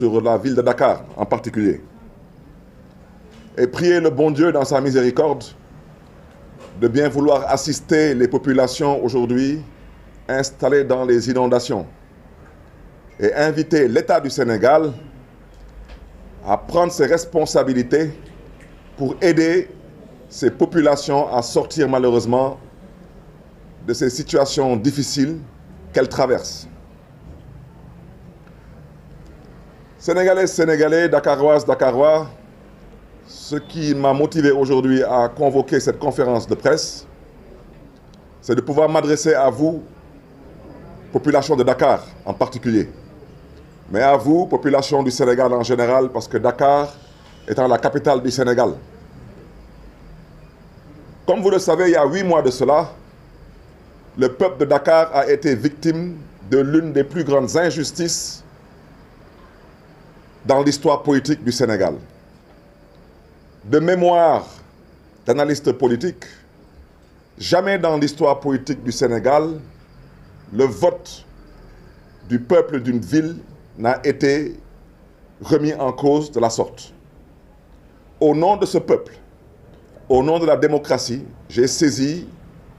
sur la ville de Dakar en particulier. Et prier le bon Dieu dans sa miséricorde de bien vouloir assister les populations aujourd'hui installées dans les inondations et inviter l'État du Sénégal à prendre ses responsabilités pour aider ces populations à sortir malheureusement de ces situations difficiles qu'elles traversent. Sénégalais, Sénégalais, Dakaroises, Dakarois, ce qui m'a motivé aujourd'hui à convoquer cette conférence de presse, c'est de pouvoir m'adresser à vous, population de Dakar en particulier, mais à vous, population du Sénégal en général, parce que Dakar étant la capitale du Sénégal. Comme vous le savez, il y a 8 mois de cela, le peuple de Dakar a été victime de l'une des plus grandes injustices dans l'histoire politique du Sénégal. De mémoire d'analyste politique, jamais dans l'histoire politique du Sénégal, le vote du peuple d'une ville n'a été remis en cause de la sorte. Au nom de ce peuple, au nom de la démocratie, j'ai saisi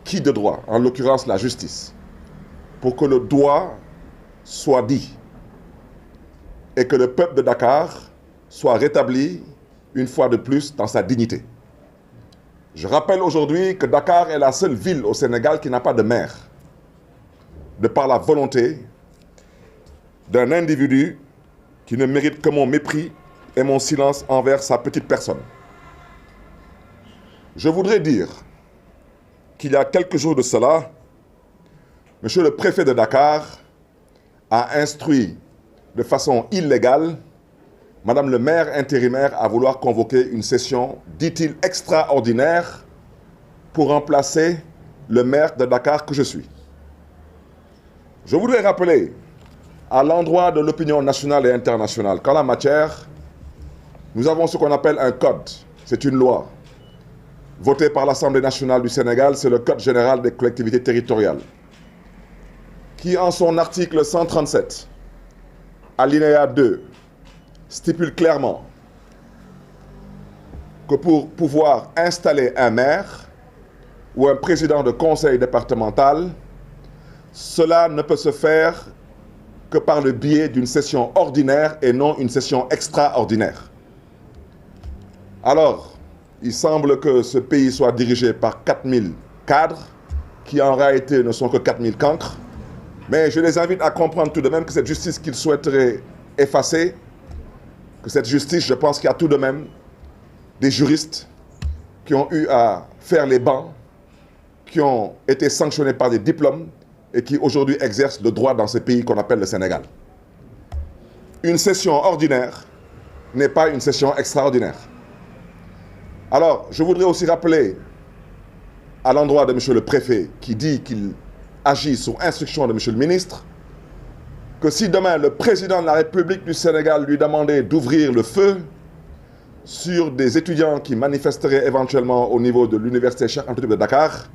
qui de droit, en l'occurrence la justice, pour que le droit soit dit et que le peuple de Dakar soit rétabli une fois de plus dans sa dignité. Je rappelle aujourd'hui que Dakar est la seule ville au Sénégal qui n'a pas de maire, de par la volonté d'un individu qui ne mérite que mon mépris et mon silence envers sa petite personne. Je voudrais dire qu'il y a quelques jours de cela, monsieur le préfet de Dakar a instruit de façon illégale madame le maire intérimaire à vouloir convoquer une session, dit-il, extraordinaire pour remplacer le maire de Dakar que je suis. Je voudrais rappeler à l'endroit de l'opinion nationale et internationale qu'en la matière, nous avons ce qu'on appelle un code, c'est une loi, votée par l'Assemblée nationale du Sénégal, c'est le Code général des collectivités territoriales, qui en son article 137, alinéa 2, stipule clairement que pour pouvoir installer un maire ou un président de conseil départemental, cela ne peut se faire que par le biais d'une session ordinaire et non une session extraordinaire. Alors, il semble que ce pays soit dirigé par 4000 cadres, qui en réalité ne sont que 4000 cancres, mais je les invite à comprendre tout de même que cette justice qu'ils souhaiteraient effacer, que cette justice, je pense qu'il y a tout de même des juristes qui ont eu à faire les bancs, qui ont été sanctionnés par des diplômes et qui aujourd'hui exercent le droit dans ce pays qu'on appelle le Sénégal. Une session ordinaire n'est pas une session extraordinaire. Alors, je voudrais aussi rappeler à l'endroit de monsieur le préfet qui dit qu'il agit sous instruction de monsieur le ministre, que si demain le président de la République du Sénégal lui demandait d'ouvrir le feu sur des étudiants qui manifesteraient éventuellement au niveau de l'université Cheikh Anta Diop de Dakar,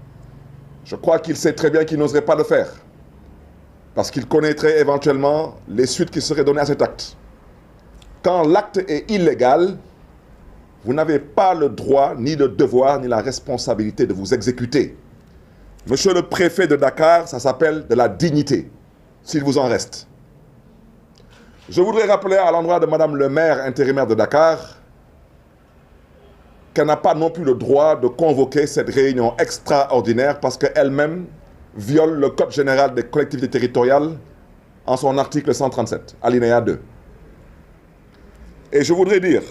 je crois qu'il sait très bien qu'il n'oserait pas le faire, parce qu'il connaîtrait éventuellement les suites qui seraient données à cet acte. Quand l'acte est illégal, vous n'avez pas le droit, ni le devoir, ni la responsabilité de vous exécuter. Monsieur le préfet de Dakar, ça s'appelle de la dignité, s'il vous en reste. Je voudrais rappeler à l'endroit de madame le maire intérimaire de Dakar qu'elle n'a pas non plus le droit de convoquer cette réunion extraordinaire parce qu'elle-même viole le Code général des collectivités territoriales en son article 137, alinéa 2. Et je voudrais dire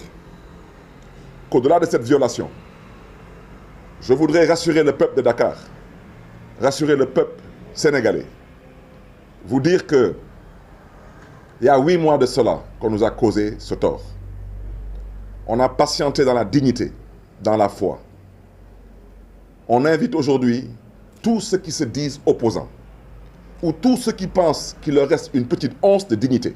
qu'au-delà de cette violation, je voudrais rassurer le peuple de Dakar, rassurer le peuple sénégalais, vous dire que il y a 8 mois de cela qu'on nous a causé ce tort. On a patienté dans la dignité, dans la foi. On invite aujourd'hui tous ceux qui se disent opposants, ou tous ceux qui pensent qu'il leur reste une petite once de dignité,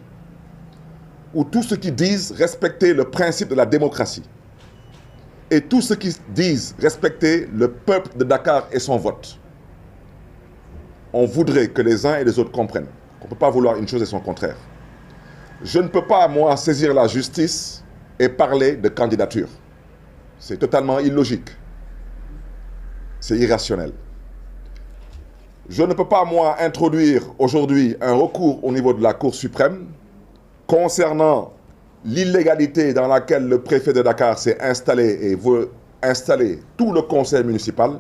ou tous ceux qui disent respecter le principe de la démocratie, et tous ceux qui disent respecter le peuple de Dakar et son vote. On voudrait que les uns et les autres comprennent qu'on ne peut pas vouloir une chose et son contraire. Je ne peux pas, moi, saisir la justice et parler de candidature. C'est totalement illogique. C'est irrationnel. Je ne peux pas, moi, introduire aujourd'hui un recours au niveau de la Cour suprême concernant l'illégalité dans laquelle le préfet de Dakar s'est installé et veut installer tout le conseil municipal.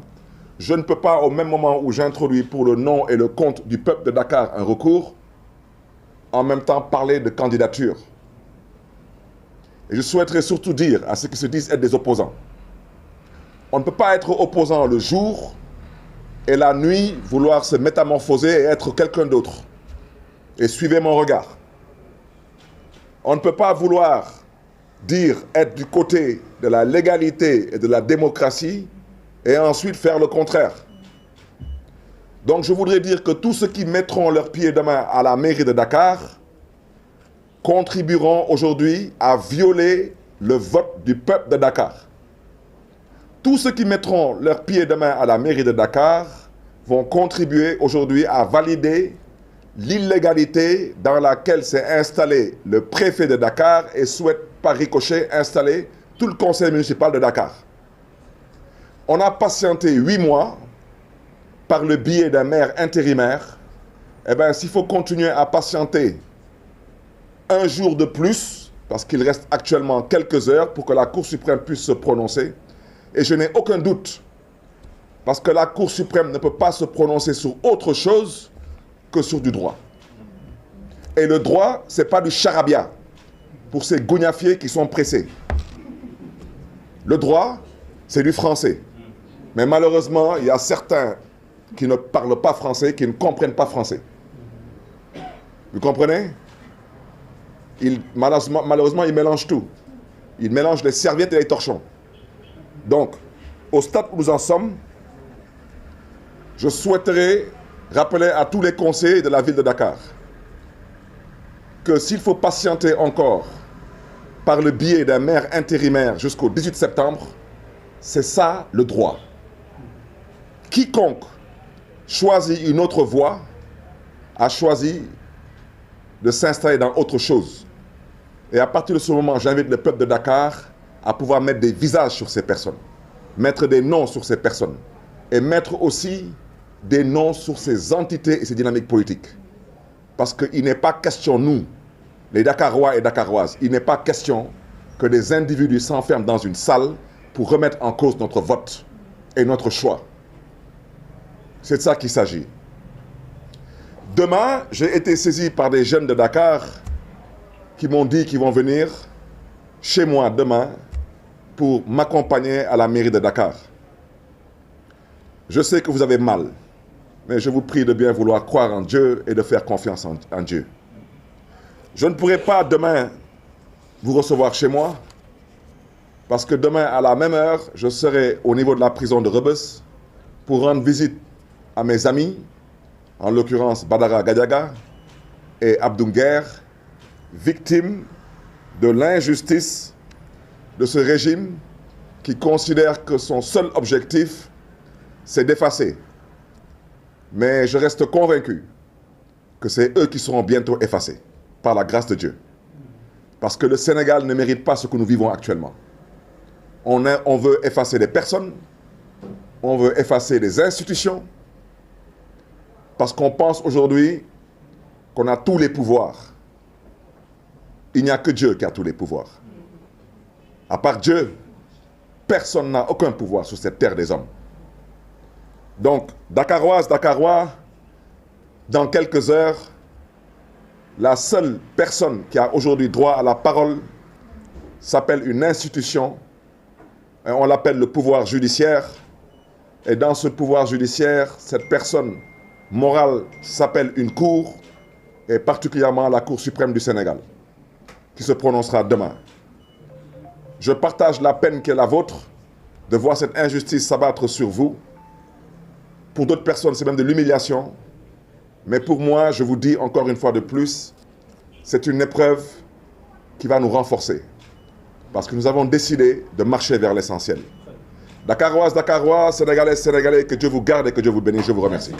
Je ne peux pas, au même moment où j'introduis pour le nom et le compte du peuple de Dakar un recours, en même temps parler de candidature. Et je souhaiterais surtout dire à ceux qui se disent être des opposants, on ne peut pas être opposant le jour et la nuit vouloir se métamorphoser et être quelqu'un d'autre. Et suivez mon regard. On ne peut pas vouloir dire être du côté de la légalité et de la démocratie et ensuite faire le contraire. Donc je voudrais dire que tous ceux qui mettront leurs pieds demain à la mairie de Dakar contribueront aujourd'hui à violer le vote du peuple de Dakar. Tous ceux qui mettront leurs pieds demain à la mairie de Dakar vont contribuer aujourd'hui à valider l'illégalité dans laquelle s'est installé le préfet de Dakar et souhaite par ricochet installer tout le conseil municipal de Dakar. On a patienté 8 mois par le biais d'un maire intérimaire. Eh bien, s'il faut continuer à patienter un jour de plus, parce qu'il reste actuellement quelques heures pour que la Cour suprême puisse se prononcer, et je n'ai aucun doute, parce que la Cour suprême ne peut pas se prononcer sur autre chose que sur du droit. Et le droit, ce n'est pas du charabia pour ces gougnafiers qui sont pressés. Le droit, c'est du français. Mais malheureusement, il y a certains qui ne parlent pas français, qui ne comprennent pas français. Vous comprenez? Malheureusement, ils mélangent tout. Ils mélangent les serviettes et les torchons. Donc, au stade où nous en sommes, je souhaiterais rappeler à tous les conseillers de la ville de Dakar que s'il faut patienter encore par le biais d'un maire intérimaire jusqu'au 18 septembre, c'est ça le droit. Quiconque choisit une autre voie a choisi de s'installer dans autre chose. Et à partir de ce moment, j'invite le peuple de Dakar à pouvoir mettre des visages sur ces personnes, mettre des noms sur ces personnes et mettre aussi des noms sur ces entités et ces dynamiques politiques. Parce qu'il n'est pas question, nous, les Dakarois et Dakaroises, il n'est pas question que des individus s'enferment dans une salle pour remettre en cause notre vote et notre choix. C'est de ça qu'il s'agit. Demain, j'ai été saisi par des jeunes de Dakar qui m'ont dit qu'ils vont venir chez moi demain pour m'accompagner à la mairie de Dakar. Je sais que vous avez mal, mais je vous prie de bien vouloir croire en Dieu et de faire confiance en Dieu. Je ne pourrai pas demain vous recevoir chez moi, parce que demain, à la même heure, je serai au niveau de la prison de Rebeuss pour rendre visite à mes amis, en l'occurrence Badara Gadiaga et Abdounguer, victimes de l'injustice de ce régime qui considère que son seul objectif, c'est d'effacer. Mais je reste convaincu que c'est eux qui seront bientôt effacés, par la grâce de Dieu. Parce que le Sénégal ne mérite pas ce que nous vivons actuellement. On veut effacer des personnes, on veut effacer des institutions, parce qu'on pense aujourd'hui qu'on a tous les pouvoirs. Il n'y a que Dieu qui a tous les pouvoirs. À part Dieu, personne n'a aucun pouvoir sur cette terre des hommes. Donc, Dakaroises, Dakarois, dans quelques heures, la seule personne qui a aujourd'hui droit à la parole s'appelle une institution, et on l'appelle le pouvoir judiciaire. Et dans ce pouvoir judiciaire, cette personne morale s'appelle une cour, et particulièrement la Cour suprême du Sénégal, qui se prononcera demain. Je partage la peine qui est la vôtre de voir cette injustice s'abattre sur vous. Pour d'autres personnes, c'est même de l'humiliation. Mais pour moi, je vous dis encore une fois de plus, c'est une épreuve qui va nous renforcer. Parce que nous avons décidé de marcher vers l'essentiel. Dakaroises, Dakarois, Sénégalais, Sénégalais, que Dieu vous garde et que Dieu vous bénisse. Je vous remercie.